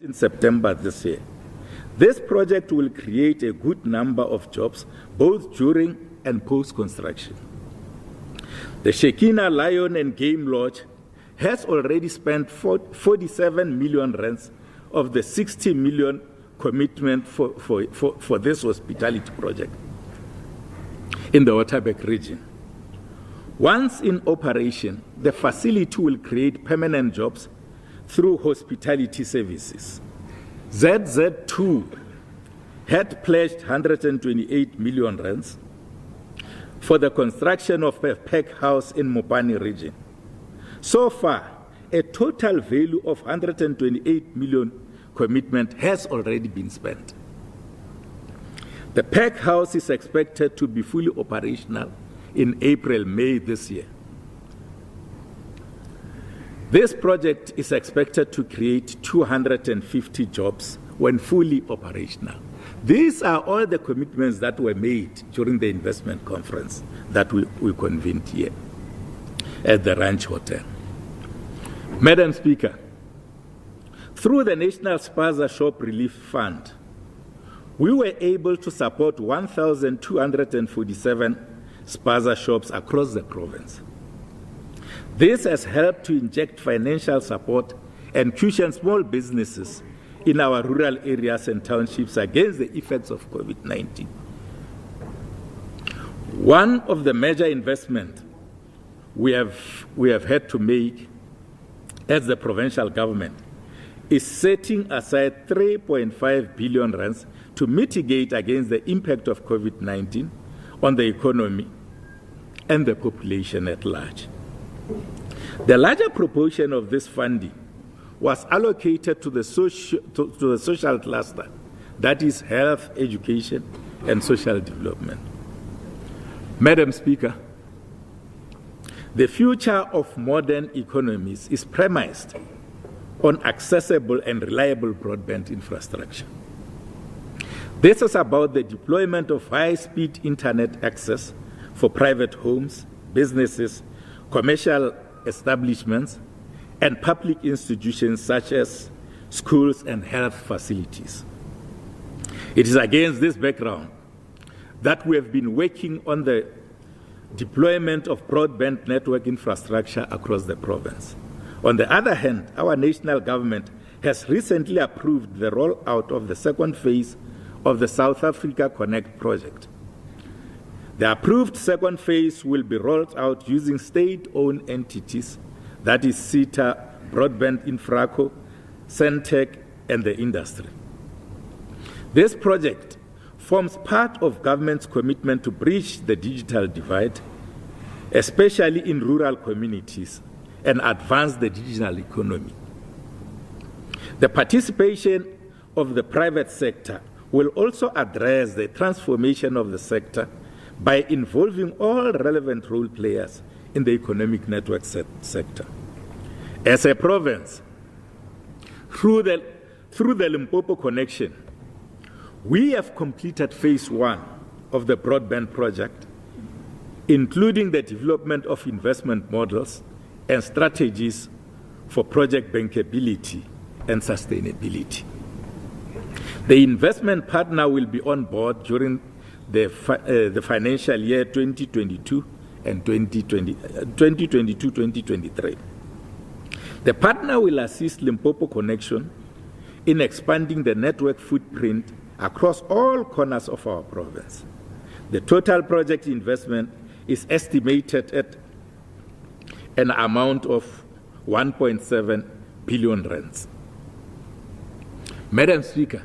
in September this year. This project will create a good number of jobs both during and post-construction. The Shekinah Lion and Game Lodge has already spent 47 million rands of the 60 million commitment for this hospitality project in the Waterberg region. Once in operation, the facility will create permanent jobs through hospitality services. ZZ2 had pledged 128 million rands for the construction of a pack house in Mopani region. So far, a total value of 128 million commitment has already been spent. The pack house is expected to be fully operational in April-May this year. This project is expected to create 250 jobs when fully operational. These are all the commitments that were made during the investment conference that we convened here at the Ranch Hotel. Madam Speaker, through the National Spaza Shop Relief Fund, we were able to support 1,247 spaza shops across the province. This has helped to inject financial support and cushion small businesses in our rural areas and townships against the effects of COVID-19. One of the major investments we have had to make as the provincial government is setting aside 3.5 billion rands to mitigate against the impact of COVID-19 on the economy and the population at large. The larger proportion of this funding was allocated to the social cluster, that is health, education, and social development. Madam Speaker, the future of modern economies is premised on accessible and reliable broadband infrastructure. This is about the deployment of high-speed internet access for private homes, businesses, commercial establishments, and public institutions such as schools and health facilities. It is against this background that we have been working on the deployment of broadband network infrastructure across the province. On the other hand, our national government has recently approved the rollout of the second phase of the South Africa Connect project. The approved second phase will be rolled out using state-owned entities, that is SETA, Broadband Infraco, Centec, and the industry. This project forms part of government's commitment to bridge the digital divide, especially in rural communities, and advance the digital economy. The participation of the private sector will also address the transformation of the sector by involving all relevant role players in the economic network sector. As a province, through the Limpopo connection, we have completed phase 1 of the broadband project, including the development of investment models and strategies for project bankability and sustainability. The investment partner will be on board during the financial year 2022 and 2022-2023. The partner will assist Limpopo Connection in expanding the network footprint across all corners of our province. The total project investment is estimated at an amount of 1.7 billion rands. Madam Speaker,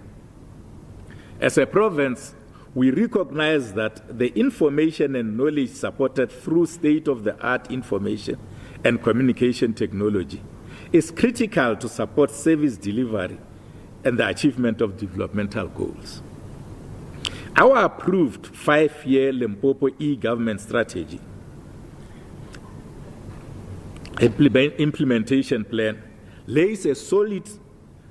as a province, we recognize that the information and knowledge supported through state-of-the-art information and communication technology is critical to support service delivery and the achievement of developmental goals. Our approved 5-year Limpopo e-government strategy implementation plan lays a solid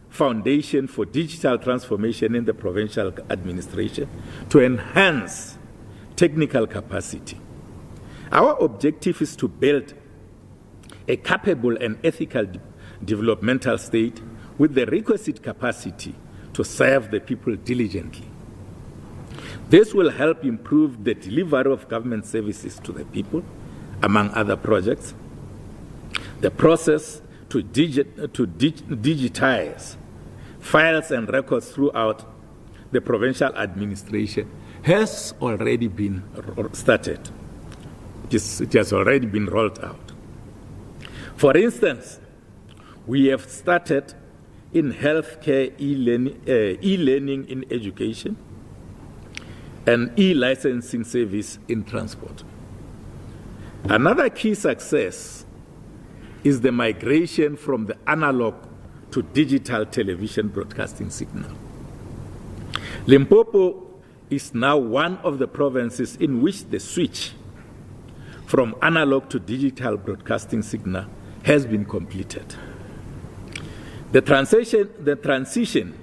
foundation for digital transformation in the provincial administration to enhance technical capacity. Our objective is to build a capable and ethical developmental state with the requisite capacity to serve the people diligently. This will help improve the delivery of government services to the people, among other projects. The process to digitize files and records throughout the provincial administration has already been started. It has already been rolled out. For instance, we have started in healthcare e-learning in education and e-licensing service in transport. Another key success is the migration from the analog to digital television broadcasting signal. Limpopo is now one of the provinces in which the switch from analog to digital broadcasting signal has been completed. The transition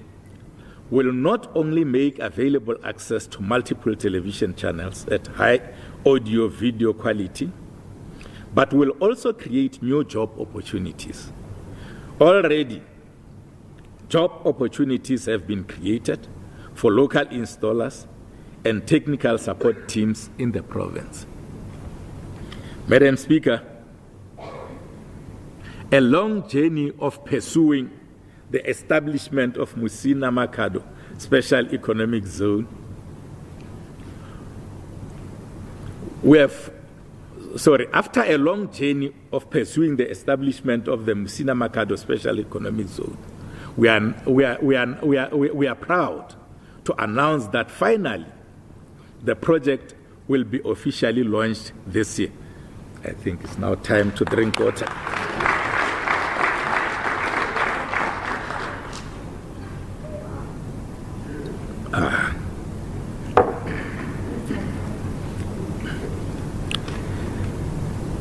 will not only make available access to multiple television channels at high audio-video quality, but will also create new job opportunities. Already, job opportunities have been created for local installers and technical support teams in the province. Madam Speaker, a long journey of pursuing the establishment of Musina Makhado Special Economic Zone. After a long journey of pursuing the establishment of the Musina Makhado Special Economic Zone, we are proud to announce that finally the project will be officially launched this year. I think it's now time to drink water.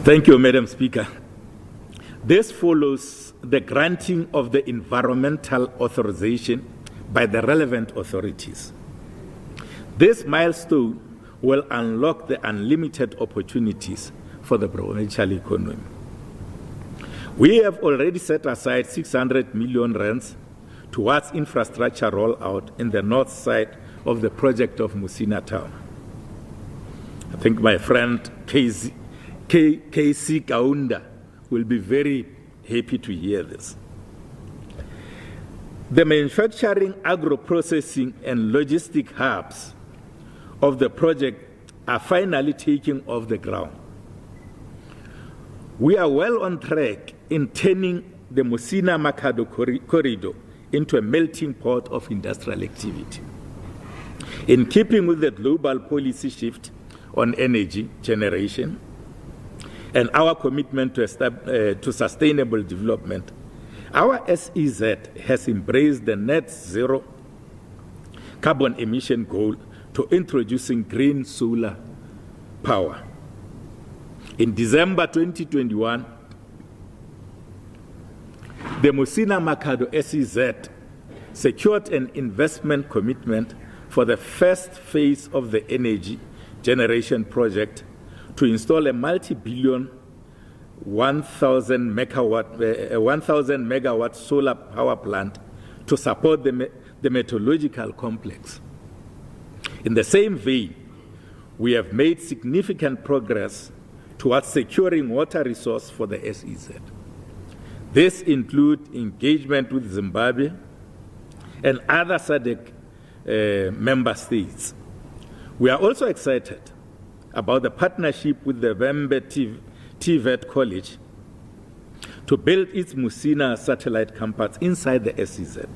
Thank you, Madam Speaker. This follows the granting of the environmental authorization by the relevant authorities. This milestone will unlock the unlimited opportunities for the provincial economy. We have already set aside 600 million rands towards infrastructure rollout in the north side of the project of Musina Town. I think my friend KC Kaunda will be very happy to hear this. The manufacturing, agro-processing, and logistic hubs of the project are finally taking off the ground. We are well on track in turning the Musina Makhado corridor into a melting pot of industrial activity. In keeping with the global policy shift on energy generation and our commitment to sustainable development, our SEZ has embraced the net zero carbon emission goal to introducing green solar power. In December 2021, the Musina Makhado SEZ secured an investment commitment for the first phase of the energy generation project to install a multi-billion 1,000 megawatt solar power plant to support the metallurgical complex. In the same vein, we have made significant progress towards securing water resource for the SEZ. This includes engagement with Zimbabwe and other SADC member states. We are also excited about the partnership with the Vembe TVET College to build its Musina satellite campus inside the SEZ.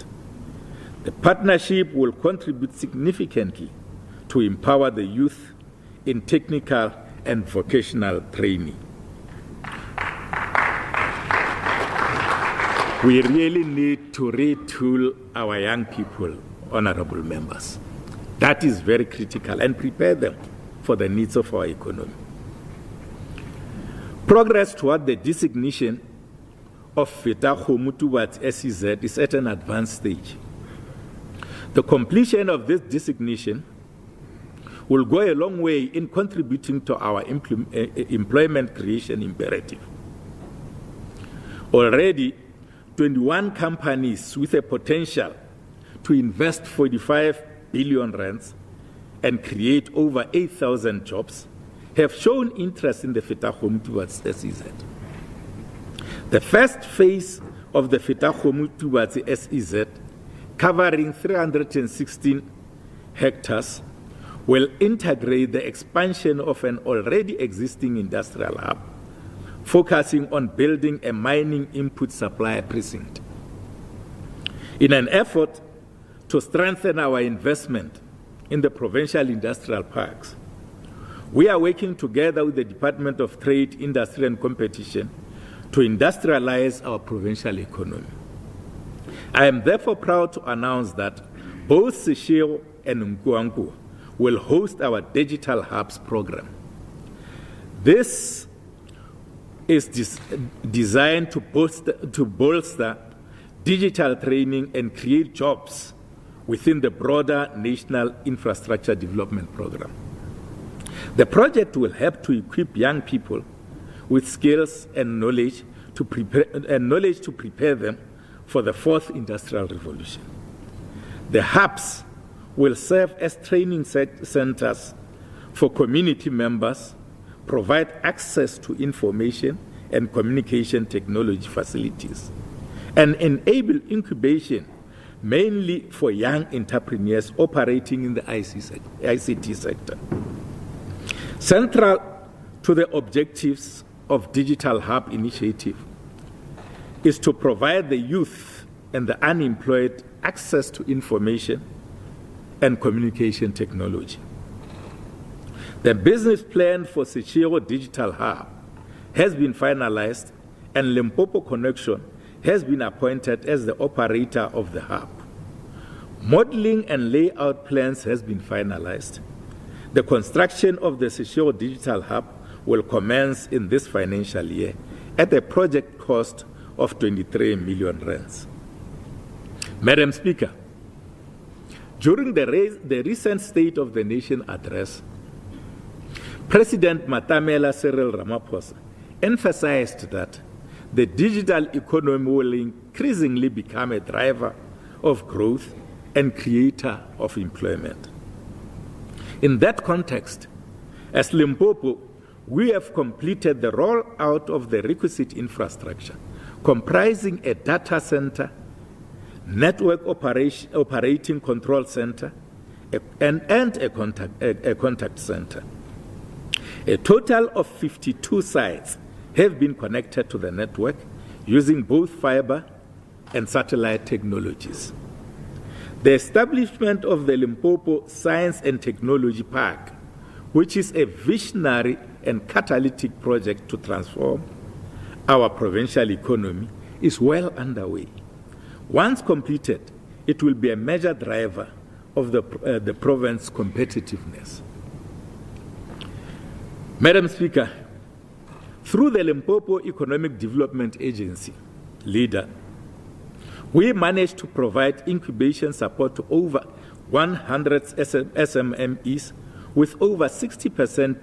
The partnership will contribute significantly to empower the youth in technical and vocational training. We really need to retool our young people, honorable members. That is very critical, and prepare them for the needs of our economy. Progress toward the designation of Lebowakgomo towards SEZ is at an advanced stage. The completion of this designation will go a long way in contributing to our employment creation imperative. Already, 21 companies with a potential to invest 45 billion rands and create over 8,000 jobs have shown interest in the Fetakgomo towards SEZ. The first phase of the Fetakgomo towards SEZ, covering 316 hectares, will integrate the expansion of an already existing industrial hub, focusing on building a mining input supply precinct. In an effort to strengthen our investment in the provincial industrial parks, we are working together with the Department of Trade, Industry and Competition to industrialize our provincial economy. I am therefore proud to announce that both Seshego and Nkuangu will host our Digital Hubs program. This is designed to bolster digital training and create jobs within the broader National Infrastructure Development Program. The project will help to equip young people with skills and knowledge to prepare them for the fourth industrial revolution. The hubs will serve as training centers for community members, provide access to information and communication technology facilities, and enable incubation mainly for young entrepreneurs operating in the ICT sector. Central to the objectives of Digital Hub Initiative is to provide the youth and the unemployed access to information and communication technology. The business plan for Seshego Digital Hub has been finalized, and Limpopo Connection has been appointed as the operator of the hub. Modeling and layout plans has been finalized. The construction of the Seshego Digital Hub will commence in this financial year at a project cost of 23 million rands. Madam Speaker, during the recent State of the Nation address, President Matamela Cyril Ramaphosa emphasized that the digital economy will increasingly become a driver of growth and creator of employment. In that context, as Limpopo, we have completed the rollout of the requisite infrastructure, comprising a data center, network operating control center, and a contact center. A total of 52 sites have been connected to the network using both fiber and satellite technologies. The establishment of the Limpopo Science and Technology Park, which is a visionary and catalytic project to transform our provincial economy, is well underway. Once completed, it will be a major driver of the province's competitiveness. Madam Speaker, through the Limpopo Economic Development Agency, LEADER, we managed to provide incubation support to over 100 SMMEs with over 60%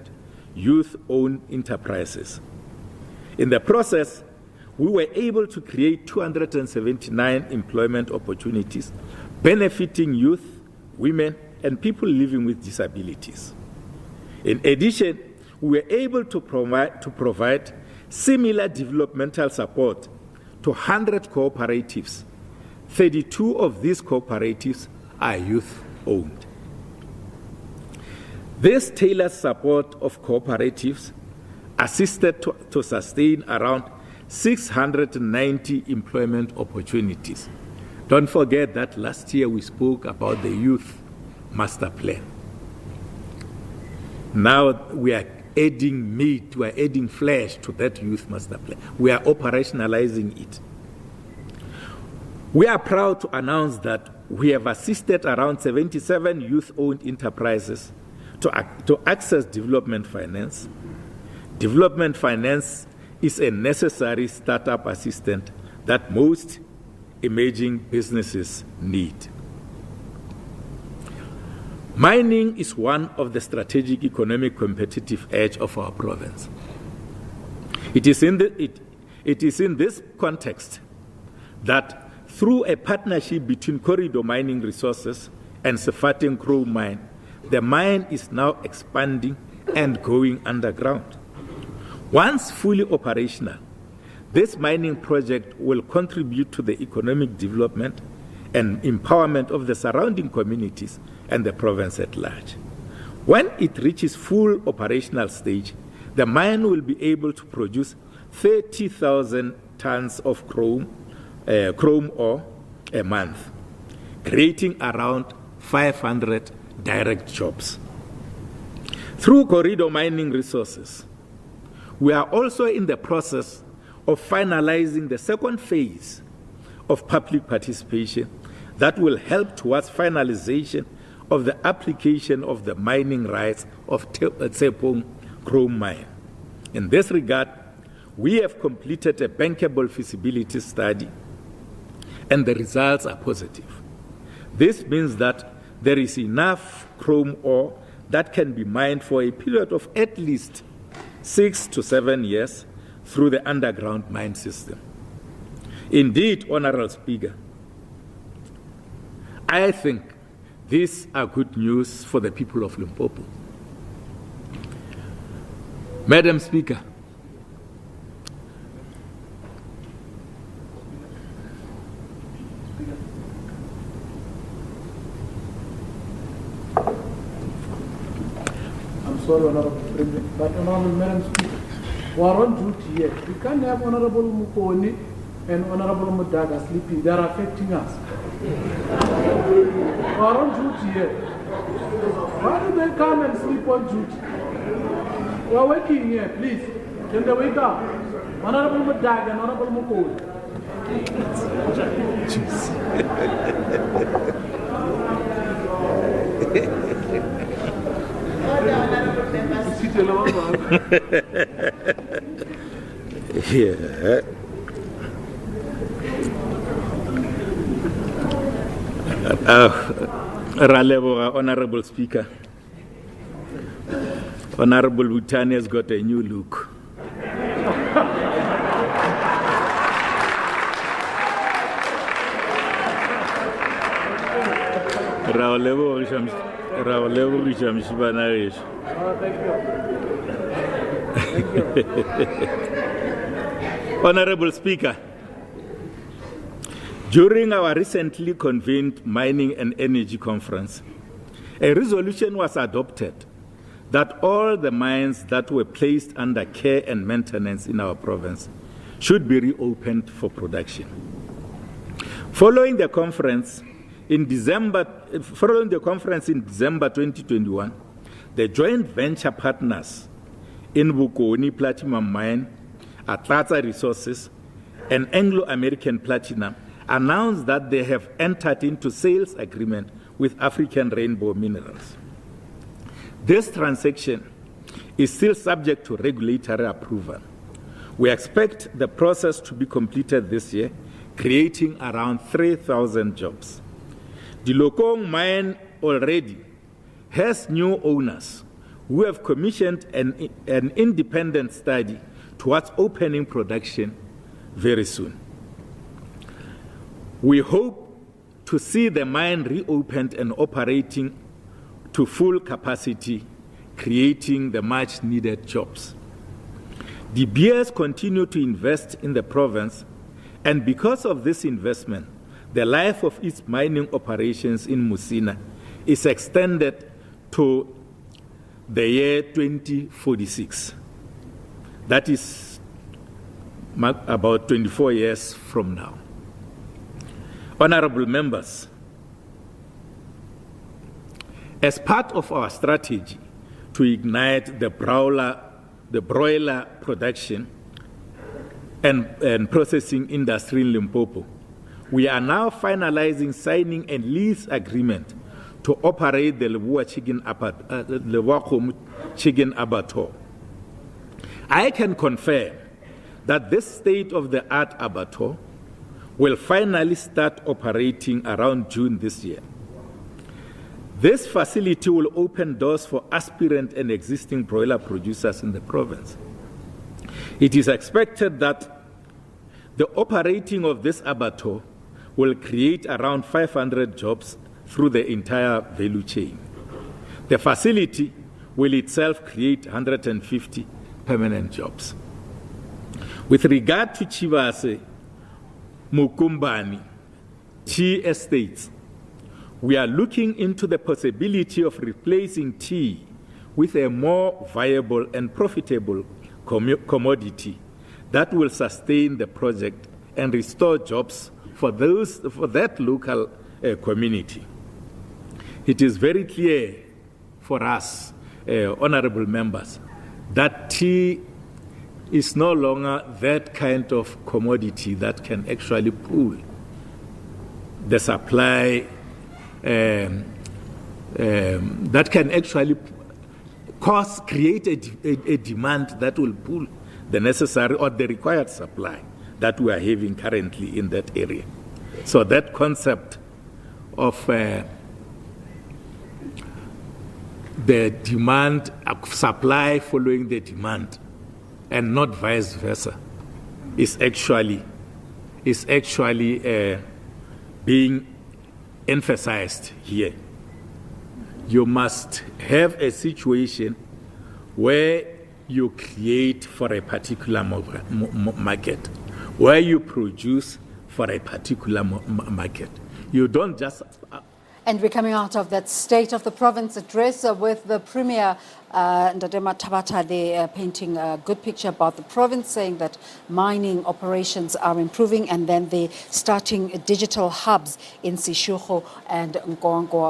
youth-owned enterprises. In the process, we were able to create 279 employment opportunities, benefiting youth, women, and people living with disabilities. In addition, we were able to provide similar developmental support to 100 cooperatives. 32 of these cooperatives are youth-owned. This tailored support of cooperatives assisted to sustain around 690 employment opportunities. Don't forget that last year we spoke about the Youth Master Plan. Now we are adding meat, we are adding flesh to that Youth Master Plan. We are operationalizing it. We are proud to announce that we have assisted around 77 youth-owned enterprises to access development finance. Development finance is a necessary startup assistant that most emerging businesses need. Mining is one of the strategic economic competitive edge of our province. It is in this context that through a partnership between Corridor Mining Resources and Sefateng Chrome Mine, the mine is now expanding and going underground. Once fully operational, this mining project will contribute to the economic development and empowerment of the surrounding communities and the province at large. When it reaches full operational stage, the mine will be able to produce 30,000 tons of chrome ore a month, creating around 500 direct jobs. Through Corridor Mining Resources, we are also in the process of finalizing the second phase of public participation that will help towards finalization of the application of the mining rights of Tshepong Chrome Mine. In this regard, we have completed a bankable feasibility study, and the results are positive. This means that there is enough chrome ore that can be mined for a period of at least 6 to 7 years through the underground mine system. Indeed, Honorable Speaker, I think these are good news for the people of Limpopo. Madam Speaker, I'm sorry, Honorable President, but Honorable Madam Speaker, we are on duty here. We can't have Honorable Mukoni and Honorable Mudaga sleeping. They are affecting us. We are on duty here. Why do they come and sleep on duty? We are working here, please. Can they wake up? Honorable Mudaga and Honorable Mukoni. Yeah. Raleboga, Honorable Speaker. Honorable Butani has got a new look. Honorable Speaker, during our recently convened Mining and Energy Conference, a resolution was adopted that all the mines that were placed under care and maintenance in our province should be reopened for production. Following the conference in December 2021, the joint venture partners in Bokoni Platinum Mine, Atlatsa Resources, and Anglo-American Platinum announced that they have entered into sales agreement with African Rainbow Minerals. This transaction is still subject to regulatory approval. We expect the process to be completed this year, creating around 3,000 jobs. The Lokong mine already has new owners who have commissioned an independent study towards opening production very soon. We hope to see the mine reopened and operating to full capacity, creating the much needed jobs. The Beers continue to invest in the province, and because of this investment, the life of its mining operations in Musina is extended to the year 2046. That is about 24 years from now. Honorable members, as part of our strategy to ignite the broiler production and processing industry in Limpopo, we are now finalizing signing a lease agreement to operate the Lebowakgomo chicken abattoir. I can confirm that this state-of-the-art abattoir will finally start operating around June this year. This facility will open doors for aspirant and existing broiler producers in the province. It is expected that The operating of this abattoir will create around 500 jobs through the entire value chain. The facility will itself create 150 permanent jobs. With regard to Chivase, Mukumbani, tea estates, we are looking into the possibility of replacing tea with a more viable and profitable commodity that will sustain the project and restore jobs for that local community. It is very clear for us, honorable members, that tea is no longer that kind of commodity that can actually pull the supply, that can actually create a demand that will pull the necessary or the required supply that we are having currently in that area. So that concept of the demand, supply following the demand, and not vice versa, is actually being emphasized here. You must have a situation where you create for a particular market, where you produce for a particular market. You don't just... And we're coming out of that State of the Province address with the Premier Mathabatha there painting a good picture about the province, saying that mining operations are improving, and then they're starting digital hubs in Sishugo and Nkoankoa.